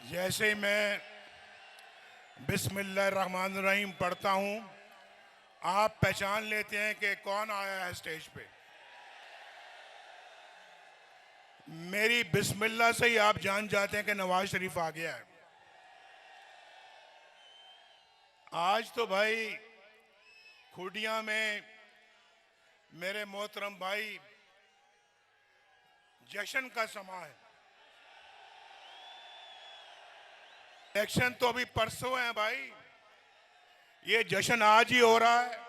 जैसे ही मैं बिस्मिल्लाहिर्रहमानिर्रहीम पढ़ता हूं, आप पहचान लेते हैं कि कौन आया है स्टेज पे। मेरी बिस्मिल्लाह से ही आप जान जाते हैं कि नवाज शरीफ आ गया है। आज तो भाई खुडिया में मेरे मोहतरम भाई जश्न का समा है। इलेक्शन तो अभी परसों है भाई, ये जश्न आज ही हो रहा है।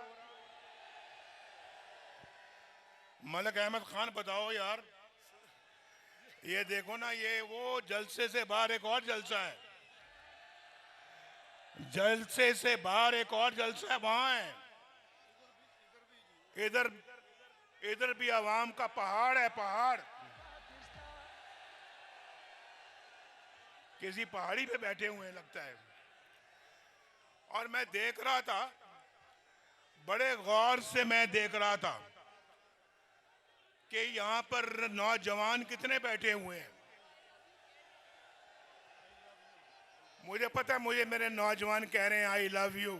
मलिक अहमद खान बताओ यार, ये देखो ना, ये वो जलसे से बाहर एक और जलसा है, जलसे से बाहर एक और जलसा है, वहां है। इधर इधर भी आवाम का पहाड़ है, पहाड़। किसी पहाड़ी पे बैठे हुए हैं लगता है। और मैं देख रहा था, बड़े गौर से मैं देख रहा था कि यहां पर नौजवान कितने बैठे हुए हैं। मुझे पता है, मुझे मेरे नौजवान कह रहे हैं आई लव यू।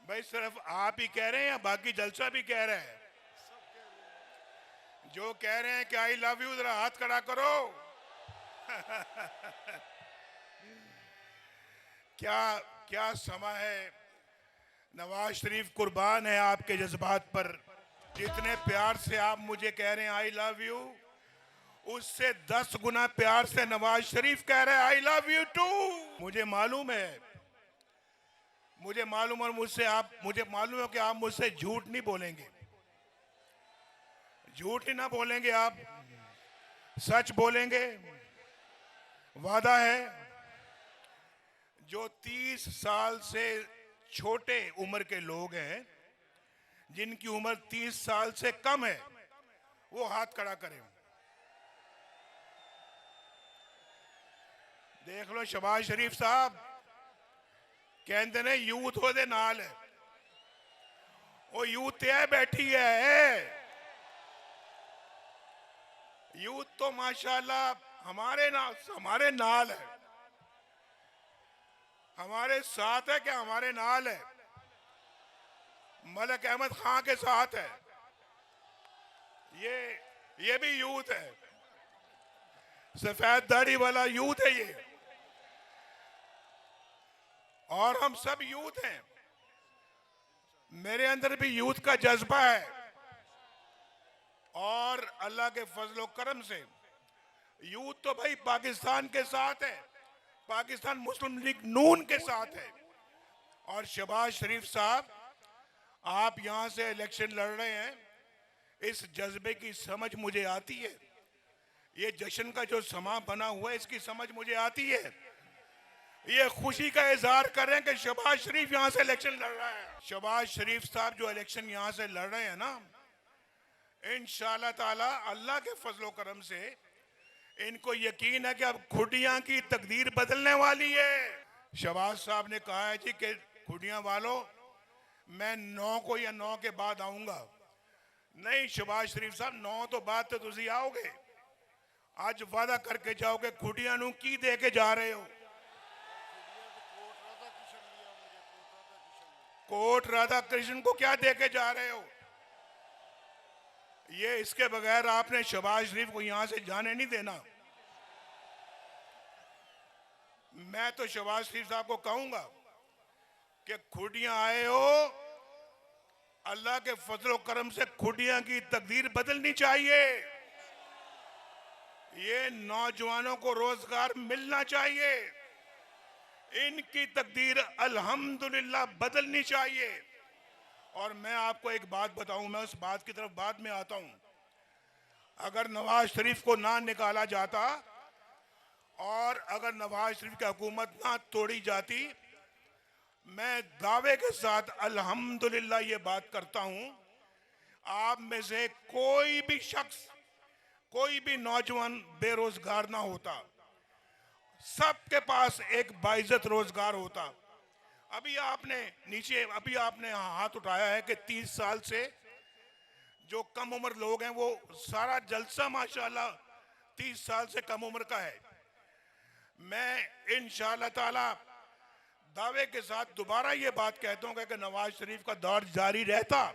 भाई सिर्फ आप ही कह रहे हैं या बाकी जलसा भी कह रहे हैं? जो कह रहे हैं कि आई लव यू, जरा हाथ खड़ा करो। क्या क्या समा है। नवाज शरीफ कुर्बान है आपके जज्बात पर। जितने प्यार से आप मुझे कह रहे हैं आई लव यू, उससे 10 गुना प्यार से नवाज शरीफ कह रहे हैं आई लव यू टू। मुझे मालूम है, मुझे मालूम, और मुझे मालूम है कि आप मुझसे झूठ नहीं बोलेंगे। झूठ ही ना बोलेंगे आप, सच बोलेंगे। वादा है। जो 30 साल से छोटे उम्र के लोग हैं, जिनकी उम्र 30 साल से कम है, वो हाथ खड़ा करें। देख लो शहबाज शरीफ साहब कहते ने यूथ ओदे नाल है, वो यूथ है बैठी है। यूथ तो माशाल्लाह हमारे नाल है, हमारे साथ है। क्या हमारे नाल है? मलिक अहमद खान के साथ है। ये भी यूथ है, सफेद दाढ़ी वाला यूथ है ये। और हम सब यूथ हैं। मेरे अंदर भी यूथ का जज्बा है, और अल्लाह के फजलो करम से यूथ तो भाई पाकिस्तान के साथ है, पाकिस्तान मुस्लिम लीग नून के साथ है। और शहबाज शरीफ साहब, आप यहां से इलेक्शन लड़ रहे हैं, इस जज्बे की समझ मुझे आती है। ये जश्न का जो समा बना हुआ है, इसकी समझ मुझे आती है। ये खुशी का इजहार कर रहे हैं कि शहबाज शरीफ यहां से इलेक्शन लड़ रहा है। शहबाज शरीफ साहब जो इलेक्शन यहां से लड़ रहे हैं ना, इंशाअल्लाह ताला अल्लाह के फजलो करम से इनको यकीन है कि अब खुडियां की तकदीर बदलने वाली है। शहबाज साहब ने कहा है जी कि खुडियां वालों, मैं 9 को या 9 के बाद आऊंगा। नहीं शहबाज शरीफ साहब, 9 तो बाद तो तुसी आओगे। आज वादा करके जाओगे खुडियां नू की दे के जा रहे हो? कोट राधा कृष्ण को क्या दे के जा रहे हो? ये इसके बगैर आपने शहबाज शरीफ को यहां से जाने नहीं देना। मैं तो शहबाज शरीफ साहब को कहूंगा कि खुडियां आए हो, अल्लाह के फजलो करम से खुडियां की तकदीर बदलनी चाहिए। ये नौजवानों को रोजगार मिलना चाहिए, इनकी तकदीर अल्हम्दुलिल्लाह बदलनी चाहिए। और मैं आपको एक बात बताऊं, मैं उस बात की तरफ बाद में आता हूं। अगर नवाज शरीफ को ना निकाला जाता और अगर नवाज शरीफ की हुकूमत ना तोड़ी जाती, मैं दावे के साथ अल्हम्दुलिल्लाह ये बात करता हूं, आप में से कोई भी शख्स, कोई भी नौजवान बेरोजगार ना होता। सबके पास एक बाइज्जत रोजगार होता। अभी आपने हाथ उठाया है कि 30 साल से जो कम उम्र लोग हैं वो सारा जलसा माशाल्लाह 30 साल से कम उम्र का है। मैं इंशाअल्लाह ताला दावे के साथ दोबारा ये बात कहता हूँ कि नवाज शरीफ का दौर जारी रहता,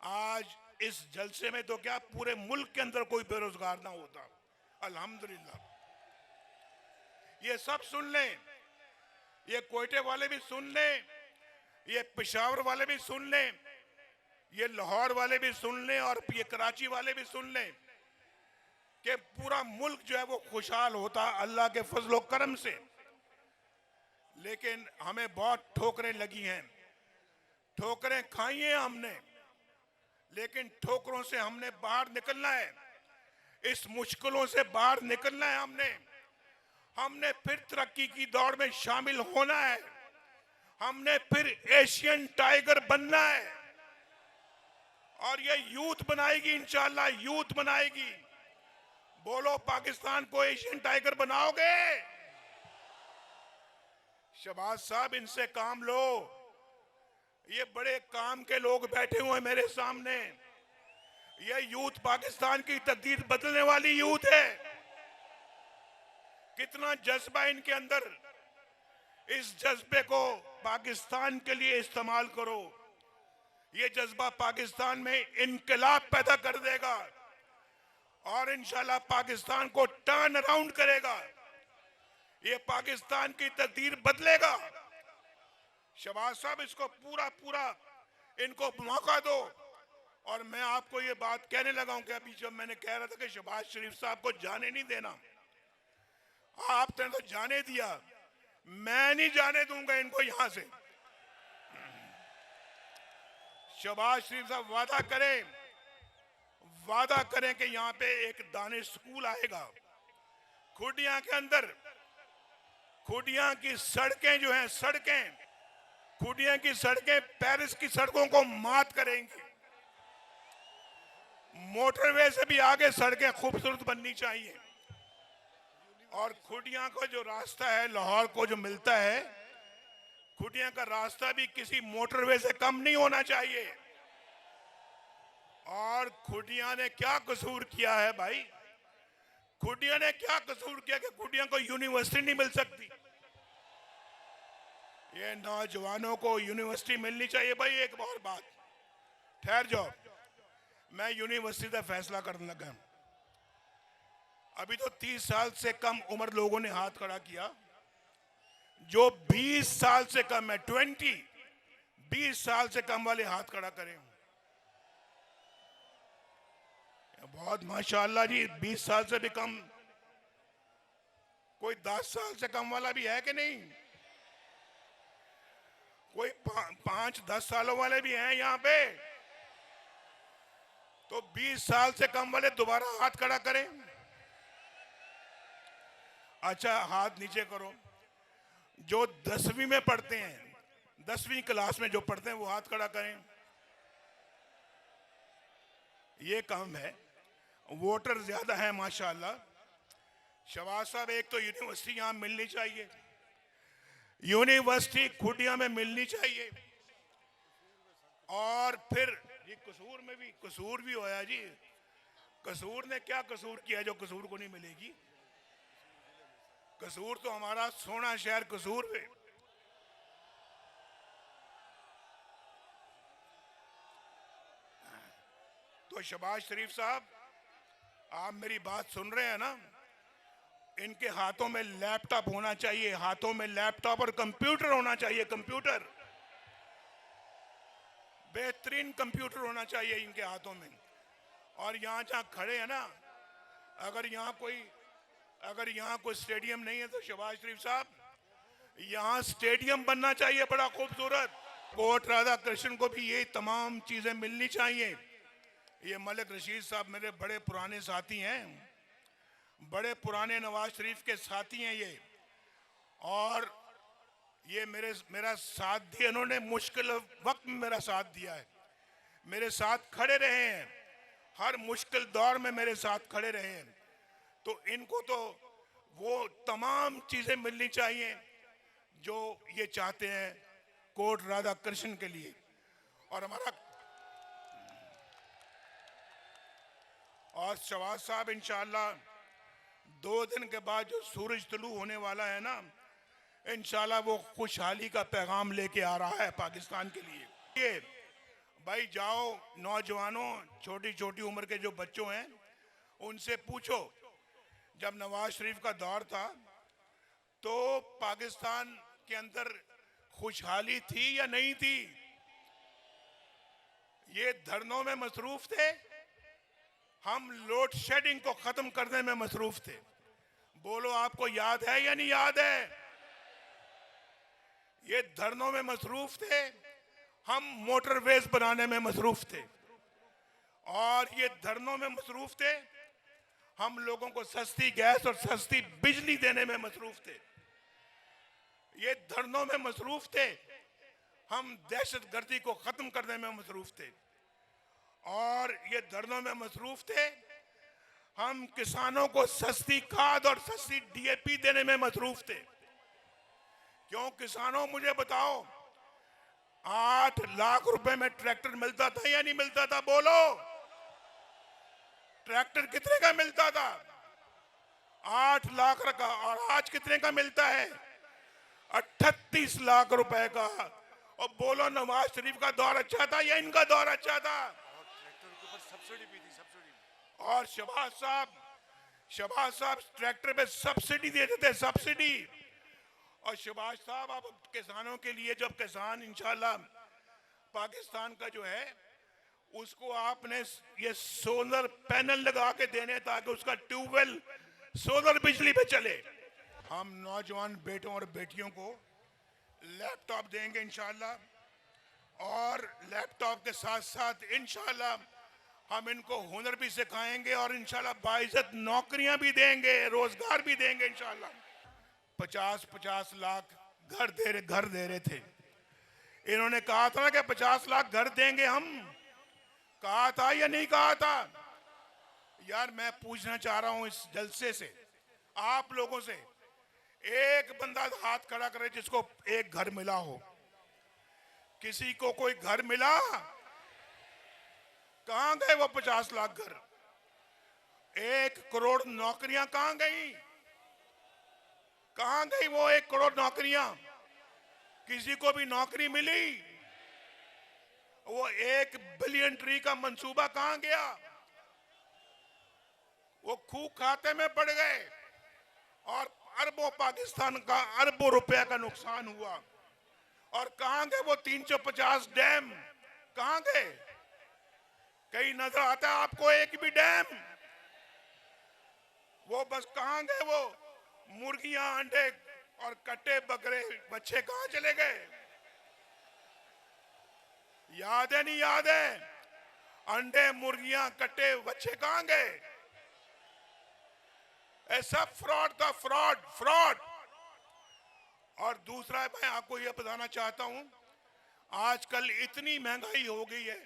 आज इस जलसे में तो क्या पूरे मुल्क के अंदर कोई बेरोजगार ना होता। अल्हम्दुलिल्लाह। ये सब सुन लें, ये कोयटे वाले भी सुन लें, ये पेशावर वाले भी सुन लें, ये लाहौर वाले भी सुन लें और ये कराची वाले भी सुन लें कि पूरा मुल्क जो है वो खुशहाल होता अल्लाह के फजलो करम से। लेकिन हमें बहुत ठोकरें लगी हैं, ठोकरें खाई हैं हमने, लेकिन ठोकरों से हमने बाहर निकलना है, इस मुश्किलों से बाहर निकलना है। हमने फिर तरक्की की दौड़ में शामिल होना है, हमने फिर एशियन टाइगर बनना है और ये यूथ बनाएगी, इंशाअल्लाह यूथ बनाएगी। बोलो पाकिस्तान को एशियन टाइगर बनाओगे? शहबाज साहब इनसे काम लो, ये बड़े काम के लोग बैठे हुए हैं मेरे सामने। ये यूथ पाकिस्तान की तकदीर बदलने वाली यूथ है। कितना जज्बा इनके अंदर, इस जज्बे को पाकिस्तान के लिए इस्तेमाल करो। ये जज्बा पाकिस्तान में इनकलाब पैदा कर देगा और इंशाल्लाह पाकिस्तान को टर्न अराउंड करेगा। ये पाकिस्तान की तकदीर बदलेगा। शहबाज साहब इसको पूरा इनको मौका दो। और मैं आपको ये बात कहने लगा हूं कि अभी जब मैंने कह रहा था कि शहबाज शरीफ साहब को जाने नहीं देना, आपने तो जाने दिया, मैं नहीं जाने दूंगा इनको यहां से। शहबाज शरीफ साहब वादा करें कि यहाँ पे एक दानिश स्कूल आएगा। खुडिया के अंदर, खुडिया की सड़कें जो हैं, खुडिया की सड़कें पेरिस की सड़कों को मात करेंगी। मोटरवे से भी आगे सड़कें खूबसूरत बननी चाहिए। और खुडिया का जो रास्ता है लाहौर को जो मिलता है, खुडिया का रास्ता भी किसी मोटरवे से कम नहीं होना चाहिए। और खुडिया ने क्या कसूर किया है भाई? खुडिया ने क्या कसूर किया कि खुडिया को यूनिवर्सिटी नहीं मिल सकती? ये नौजवानों को यूनिवर्सिटी मिलनी चाहिए भाई। एक और बात, ठहर जाओ, मैं यूनिवर्सिटी का फैसला करने लगा। अभी तो 30 साल से कम उम्र लोगों ने हाथ खड़ा किया। जो 20 साल से कम है, 20 साल से कम वाले हाथ खड़ा करें। बहुत माशाअल्लाह जी, 20 साल से भी कम। कोई 10 साल से कम वाला भी है कि नहीं? कोई 5-10 सालों वाले भी हैं यहाँ पे? तो 20 साल से कम वाले दोबारा हाथ खड़ा करें। अच्छा, हाथ नीचे करो। जो 10वीं में पढ़ते हैं, 10वीं क्लास में जो पढ़ते हैं वो हाथ खड़ा करें। ये काम है। वोटर ज्यादा है माशाअल्लाह। शहबाज साहब, एक तो यूनिवर्सिटी यहां मिलनी चाहिए, यूनिवर्सिटी खुडिया में मिलनी चाहिए। और फिर ये कसूर में भी कसूर भी होया जी। कसूर ने क्या कसूर किया जो कसूर को नहीं मिलेगी? कसूर तो हमारा सोना शहर कसूर है। तो शहबाज शरीफ साहब, आप मेरी बात सुन रहे हैं ना? इनके हाथों में लैपटॉप होना चाहिए, हाथों में लैपटॉप और कंप्यूटर होना चाहिए। कंप्यूटर, बेहतरीन कंप्यूटर होना चाहिए इनके हाथों में। और यहाँ जहाँ खड़े हैं ना, अगर यहाँ कोई स्टेडियम नहीं है तो शहबाज शरीफ साहब, यहाँ स्टेडियम बनना चाहिए बड़ा खूबसूरत। कोर्ट राधा कृष्ण को भी ये तमाम चीजें मिलनी चाहिए। ये मलिक रशीद साहब मेरे बड़े पुराने साथी हैं, बड़े पुराने नवाज शरीफ के साथी हैं ये। और ये मेरा साथ दिया, इन्होंने मुश्किल वक्त में मेरा साथ दिया है, मेरे साथ खड़े रहे हैं, हर मुश्किल दौर में मेरे साथ खड़े रहे हैं। तो इनको तो वो तमाम चीजें मिलनी चाहिए जो ये चाहते हैं कोर्ट राधा कृष्ण के लिए। और हमारा और शहबाज साहब इंशाल्लाह 2 दिन के बाद जो सूरज तुलू होने वाला है ना, इंशाल्लाह वो खुशहाली का पैगाम लेके आ रहा है पाकिस्तान के लिए। ये भाई जाओ, नौजवानों, छोटी छोटी उम्र के जो बच्चों हैं उनसे पूछो, जब नवाज शरीफ का दौर था तो पाकिस्तान के अंदर खुशहाली थी या नहीं थी? ये धरनों में मसरूफ थे, हम लोड शेडिंग को खत्म करने में मसरूफ थे। बोलो, आपको याद है या नहीं याद है? ये धरनों में मसरूफ थे, हम मोटरवेज बनाने में मसरूफ थे। और ये धरनों में मसरूफ थे, हम लोगों को सस्ती गैस और सस्ती बिजली देने में मसरूफ थे। ये धरनों में मसरूफ थे, हम दहशतगर्दी को खत्म करने में मसरूफ थे। और ये धरनों में मसरूफ थे, हम किसानों को सस्ती खाद और सस्ती डीएपी देने में मसरूफ थे। क्यों किसानों, मुझे बताओ, 8 लाख रुपए में ट्रैक्टर मिलता था या नहीं मिलता था? बोलो, ट्रैक्टर कितने का मिलता था? 8 लाख का। और आज कितने का मिलता है? 38 लाख रुपए का। और बोलो, नवाज शरीफ का दौर अच्छा था या इनका दौर अच्छा था? ट्रैक्टर के ऊपर सब्सिडी भी थी, सब्सिडी। और शहबाज साहब ट्रैक्टर पे सब्सिडी देते थे, सब्सिडी। और शहबाज साहब, अब किसानों के लिए, जब किसान इंशाल्लाह पाकिस्तान का जो है उसको आपने ये सोलर पैनल लगा के देने, ताकि उसका ट्यूबवेल सोलर बिजली पे चले। हम नौजवान बेटों और बेटियों को लैपटॉप देंगे इंशाल्लाह, और लैपटॉप के साथ साथ इंशाल्लाह हम इनको हुनर भी सिखाएंगे और इंशाल्लाह बाइज्जत नौकरियां भी देंगे, रोजगार भी देंगे इंशाल्लाह। 50-50 लाख घर दे रहे थे। इन्होंने कहा था कि 50 लाख घर देंगे हम, कहा था या नहीं कहा था? यार, मैं पूछना चाह रहा हूं इस जलसे से, आप लोगों से, एक बंदा हाथ खड़ा करे जिसको एक घर मिला हो। किसी को कोई घर मिला? कहां गए वो 50 लाख घर? 1 करोड़ नौकरियां कहां गई? कहां गई वो 1 करोड़ नौकरियां? किसी को भी नौकरी मिली? वो 1 बिलियन ट्री का मंसूबा कहां गया? वो खूह खाते में पड़ गए और अरबों, पाकिस्तान का अरबों रुपए का नुकसान हुआ। और कहां गए वो 350 डैम? कहां गए? कहीं नजर आता है आपको एक भी डैम? वो बस कहां गए वो मुर्गियां, अंडे और कट्टे बकरे बच्चे कहां चले गए? याद है नहीं याद है? अंडे, मुर्गियां, कट्टे, बच्चे कहां गए? ऐसा फ्रॉड था, फ्रॉड। और दूसरा, मैं आपको यह बताना चाहता हूं, आजकल इतनी महंगाई हो गई है।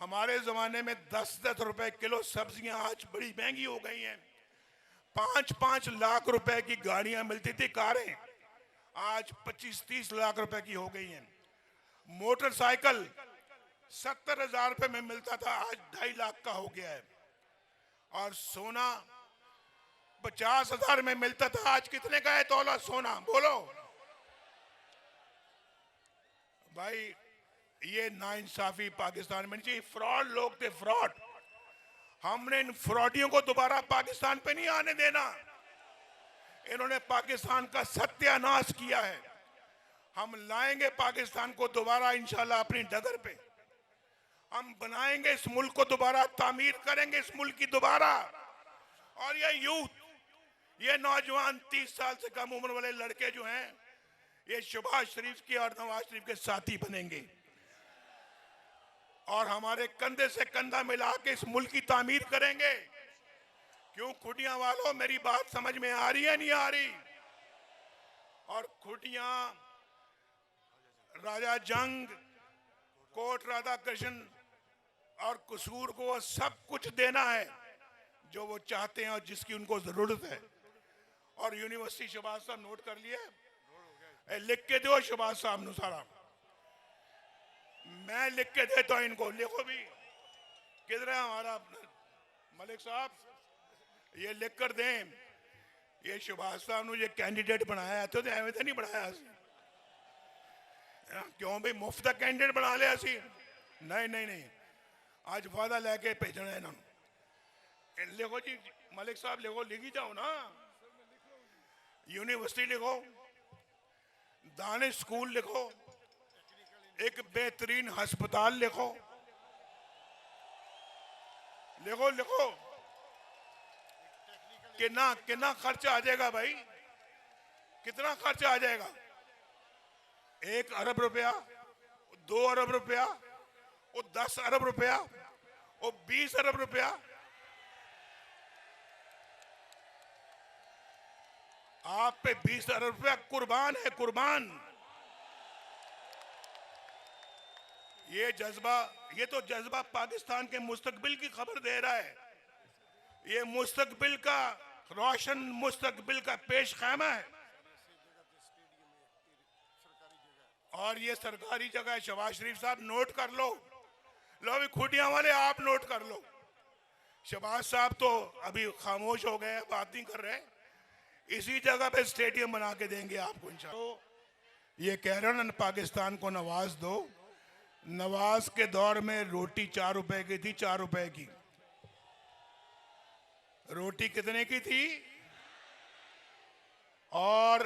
हमारे जमाने में 10-10 रुपए किलो सब्जियां आज बड़ी महंगी हो गई हैं। 5-5 लाख रुपए की गाड़ियां मिलती थी, कारें, आज 25-30 लाख रुपए की हो गई हैं। मोटरसाइकिल 70,000 रुपए में मिलता था, आज 2.5 लाख का हो गया है। और सोना 50,000 में मिलता था, आज कितने का है तोला सोना? बोलो भाई, ये नाइंसाफी पाकिस्तान में नहीं चाहिए। फ्रॉड लोग थे, फ्रॉड। हमने इन फ्रॉडियों को दोबारा पाकिस्तान पे नहीं आने देना। इन्होंने पाकिस्तान का सत्यानाश किया है। हम लाएंगे पाकिस्तान को दोबारा इंशाल्लाह अपनी डगर पे। हम बनाएंगे इस मुल्क को दोबारा, तामीर करेंगे इस मुल्क की दोबारा। और ये यूथ, ये नौजवान 30 साल से कम उम्र वाले लड़के जो हैं, ये शहबाज शरीफ के और नवाज शरीफ के साथी बनेंगे और हमारे कंधे से कंधा मिला के इस मुल्क की तामीर करेंगे। क्यों खुटियां वालों, मेरी बात समझ में आ रही है नहीं आ रही? और खुटियां, राजा जंग, कोट राधा कृष्ण और कसूर को सब कुछ देना है जो वो चाहते हैं और जिसकी उनको जरूरत है। और यूनिवर्सिटी शहबाज साहब नोट कर लिए, लिख के दो शहबाज साहब नु सारा, मैं लिख के देता हूं इनको, लिखो भी। किधर है हमारा मलिक साहब ये लिख कर दें, ये सुभाष साहब ने ये कैंडिडेट बनाया तो एवं तो नहीं बनाया क्यों भाई मुफ्त का कैंडिडेट बना लिया सी? नहीं नहीं नहीं, आज वादा लेके भेजना है इन्होंने। लिखो जी मलिक साहब, लिखो, लिखी जाओ ना। यूनिवर्सिटी लिखो, दानिश स्कूल लिखो, एक बेहतरीन अस्पताल लिखो, लिखो लिखो। कितना कितना खर्चा आ जाएगा भाई? कितना खर्चा आ जाएगा? 1 अरब रुपया, 2 अरब रुपया, और 10 अरब रुपया, और 20 अरब रुपया। आप पे 20 अरब रुपया कुर्बान है, कुर्बान। ये जज्बा, ये तो जज्बा पाकिस्तान के मुस्तकबिल की खबर दे रहा है। ये मुस्तकबिल का, रोशन मुस्तकबिल का पेश खैमा है। और ये सरकारी जगह है। शहबाज शरीफ साहब नोट कर लो, लो भी खुटियां वाले आप नोट कर लो। शहबाज साहब तो अभी खामोश हो गए, बात नहीं कर रहे। इसी जगह पे स्टेडियम बना के देंगे आपको इंशाअल्लाह। ये कह रहे हैं पाकिस्तान को नवाज दो। नवाज के दौर में रोटी 4 रुपए की थी, 4 रुपए की। रोटी कितने की थी? और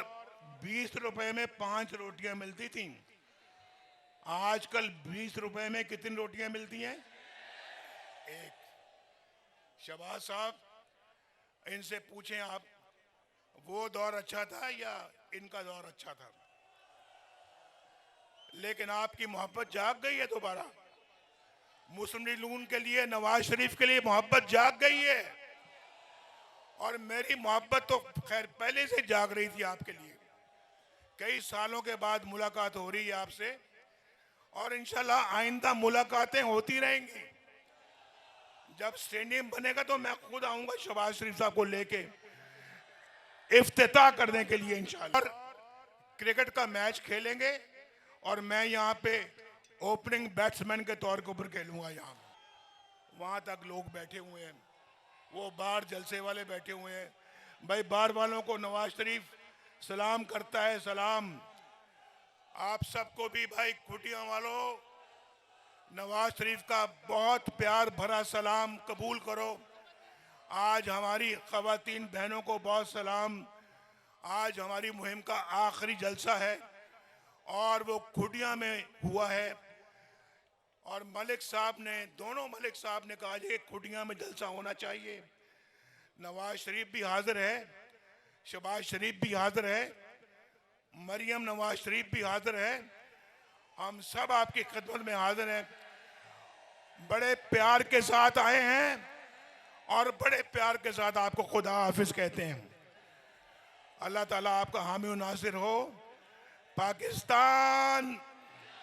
20 रुपए में 5 रोटियां मिलती थी। आजकल 20 रुपए में कितनी रोटियां मिलती हैं? 1। शहबाज साहब, इनसे पूछें आप, वो दौर अच्छा था या इनका दौर अच्छा था? लेकिन आपकी मोहब्बत जाग गई है दोबारा। मुस्लिम लीग नून के लिए, नवाज शरीफ के लिए मोहब्बत जाग गई है। और मेरी मोहब्बत तो खैर पहले से जाग रही थी आपके लिए। कई सालों के बाद मुलाकात हो रही है आपसे, और इंशाल्लाह आइंदा मुलाकातें होती रहेंगी। जब स्टेडियम बनेगा तो मैं खुद आऊंगा शहबाज शरीफ साहब को लेके इफ्तिताह करने के लिए इंशाल्लाह। क्रिकेट का मैच खेलेंगे और मैं यहाँ पे ओपनिंग बैट्समैन के तौर के ऊपर खेलूंगा। यहाँ वहां तक लोग बैठे हुए हैं, वो बाहर जलसे वाले बैठे हुए हैं। भाई बाहर वालों को नवाज शरीफ सलाम करता है, सलाम। आप सबको भी भाई खुटियां वालों, नवाज शरीफ का बहुत प्यार भरा सलाम कबूल करो। आज हमारी ख़वातीन बहनों को बहुत सलाम। आज हमारी मुहिम का आखिरी जलसा है और वो खुटियां में हुआ है। और मलिक साहब ने, दोनों मलिक साहब ने कहा कि खुटियां में जलसा होना चाहिए। नवाज शरीफ भी हाजिर है, शहबाज शरीफ भी हाजिर है, मरियम नवाज शरीफ भी हाजिर है। हम सब आपकी खिदमत में हाजिर हैं। बड़े प्यार के साथ आए हैं और बड़े प्यार के साथ आपको खुदा हाफिज कहते हैं। अल्लाह ताला आपका हामी और नासिर हो। पाकिस्तान